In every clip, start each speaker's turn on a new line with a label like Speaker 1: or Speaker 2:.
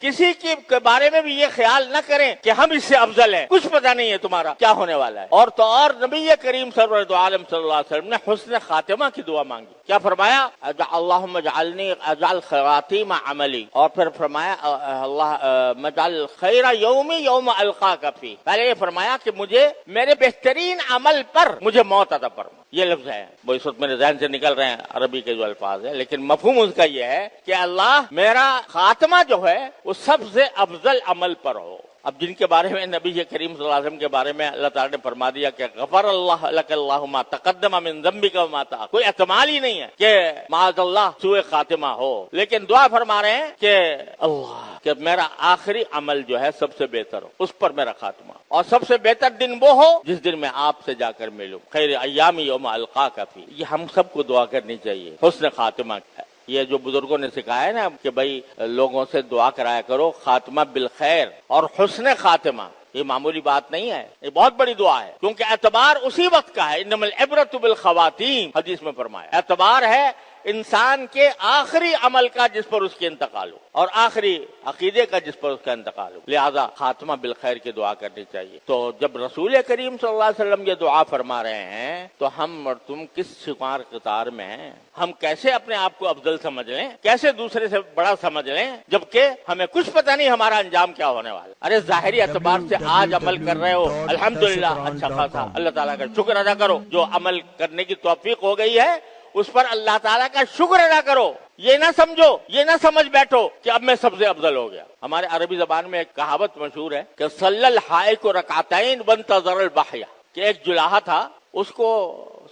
Speaker 1: کسی کے بارے میں بھی یہ خیال نہ کریں کہ ہم اس سے افضل ہیں، کچھ پتہ نہیں ہے تمہارا کیا ہونے والا ہے۔ اور تو اور نبی کریم سرور دو عالم صلی اللہ علیہ وسلم نے حسن خاتمہ کی دعا مانگی، کیا فرمایا؟ اللہم اجعلنی اجعل خواتیم عملی، اور پھر فرمایا اللہم اجعل خیر یومی یوم القاک فی۔ پہلے یہ فرمایا کہ مجھے میرے بہترین عمل پر مجھے موت عطا فرما، یہ لفظ ہے، وہ اس وقت میرے ذہن سے نکل رہے ہیں عربی کے جو الفاظ ہیں، لیکن مفہوم اس کا یہ ہے کہ اللہ میرا خاتمہ جو ہے وہ سب سے افضل عمل پر ہو۔ اب جن کے بارے میں نبی کریم صلی اللہ علیہ وسلم کے بارے میں اللہ تعالیٰ نے فرما دیا کہ غفر اللہ لک اللہ ما تقدم من ذنبک وما تأخر، کوئی احتمال ہی نہیں ہے کہ معاذ اللہ سوء خاتمہ ہو، لیکن دعا فرما رہے ہیں کہ اللہ کہ میرا آخری عمل جو ہے سب سے بہتر ہو، اس پر میرا خاتمہ، اور سب سے بہتر دن وہ ہو جس دن میں آپ سے جا کر ملوں، خیر ایامی یوم القاک فی۔ یہ ہم سب کو دعا کرنی چاہیے، حسن خاتمہ ہے۔ یہ جو بزرگوں نے سکھایا نا کہ بھائی لوگوں سے دعا کرایا کرو خاتمہ بالخیر اور حسن خاتمہ، یہ معمولی بات نہیں ہے، یہ بہت بڑی دعا ہے، کیونکہ اعتبار اسی وقت کا ہے، انما العبرۃ بالخواتیم، حدیث میں فرمایا اعتبار ہے انسان کے آخری عمل کا جس پر اس کے انتقال ہو، اور آخری عقیدے کا جس پر اس کا انتقال ہو، لہذا خاتمہ بالخیر کی دعا کرنی چاہیے۔ تو جب رسول کریم صلی اللہ علیہ وسلم یہ دعا فرما رہے ہیں تو ہم اور تم کس شمار قطار میں ہیں؟ ہم کیسے اپنے آپ کو افضل سمجھ لیں، کیسے دوسرے سے بڑا سمجھ لیں، جبکہ ہمیں کچھ پتہ نہیں ہمارا انجام کیا ہونے والا۔ ارے ظاہری اعتبار سے آج عمل کر رہے ہو، الحمدللہ اچھا خاصا، اللہ تعالیٰ کا شکر ادا کرو، جو عمل کرنے کی توفیق ہو گئی ہے اس پر اللہ تعالیٰ کا شکر ادا کرو۔ یہ نہ سمجھو، یہ نہ سمجھ بیٹھو کہ اب میں سب سے افضل ہو گیا۔ ہمارے عربی زبان میں ایک کہاوت مشہور ہے کہ صلی الحائق رکعتین وانتظر البحیہ، کہ ایک جلاحہ تھا، اس کو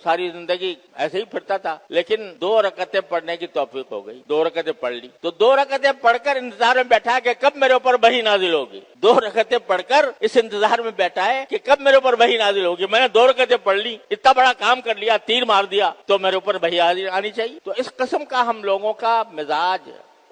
Speaker 1: ساری زندگی ایسے ہی پھرتا تھا، لیکن 2 رکعتیں پڑھنے کی توفیق ہو گئی، 2 رکعتیں پڑھ لی، تو 2 رکعتیں پڑھ کر انتظار میں بیٹھا کہ کب میرے اوپر وحی نازل ہوگی، 2 رکعتیں پڑھ کر اس انتظار میں بیٹھا ہے کہ کب میرے اوپر وحی نازل ہوگی۔ میں نے 2 رکعتیں پڑھ لی، اتنا بڑا کام کر لیا، تیر مار دیا، تو میرے اوپر وحی آنی چاہیے۔ تو اس قسم کا ہم لوگوں کا مزاج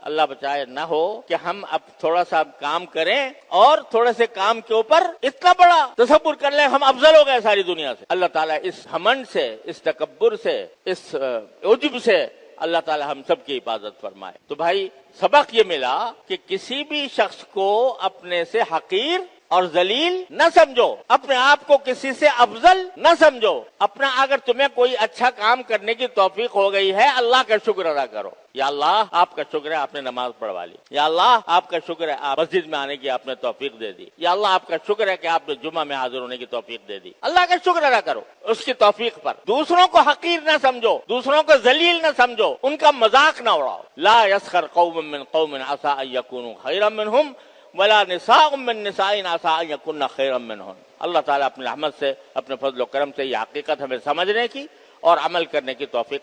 Speaker 1: اللہ بچائے نہ ہو کہ ہم اب تھوڑا سا کام کریں اور تھوڑے سے کام کے اوپر اتنا بڑا تصور کر لیں ہم افضل ہو گئے ساری دنیا سے۔ اللہ تعالیٰ اس گھمنڈ سے، اس تکبر سے، اس عجب سے اللہ تعالیٰ ہم سب کی حفاظت فرمائے۔ تو بھائی سبق یہ ملا کہ کسی بھی شخص کو اپنے سے حقیر اور ذلیل نہ سمجھو، اپنے آپ کو کسی سے افضل نہ سمجھو، اپنا اگر تمہیں کوئی اچھا کام کرنے کی توفیق ہو گئی ہے اللہ کا شکر ادا کرو، یا اللہ آپ کا شکر ہے آپ نے نماز پڑھوا لی، یا اللہ آپ کا شکر ہے آپ مسجد میں آنے کی آپ نے توفیق دے دی، یا اللہ آپ کا شکر ہے کہ آپ نے جمعہ میں حاضر ہونے کی توفیق دے دی۔ اللہ کا شکر ادا کرو اس کی توفیق پر، دوسروں کو حقیر نہ سمجھو، دوسروں کو ذلیل نہ سمجھو، ان کا مذاق نہ اڑاؤ۔ لا يسخر قوم من قوم عسى ان يكونوا خيرا منهم ولا نساء من نساء عسى ان يكن خيرا منهن۔ اللہ تعالیٰ اپنے رحمت سے، اپنے فضل و کرم سے یہ حقیقت ہمیں سمجھنے کی اور عمل کرنے کی توفیق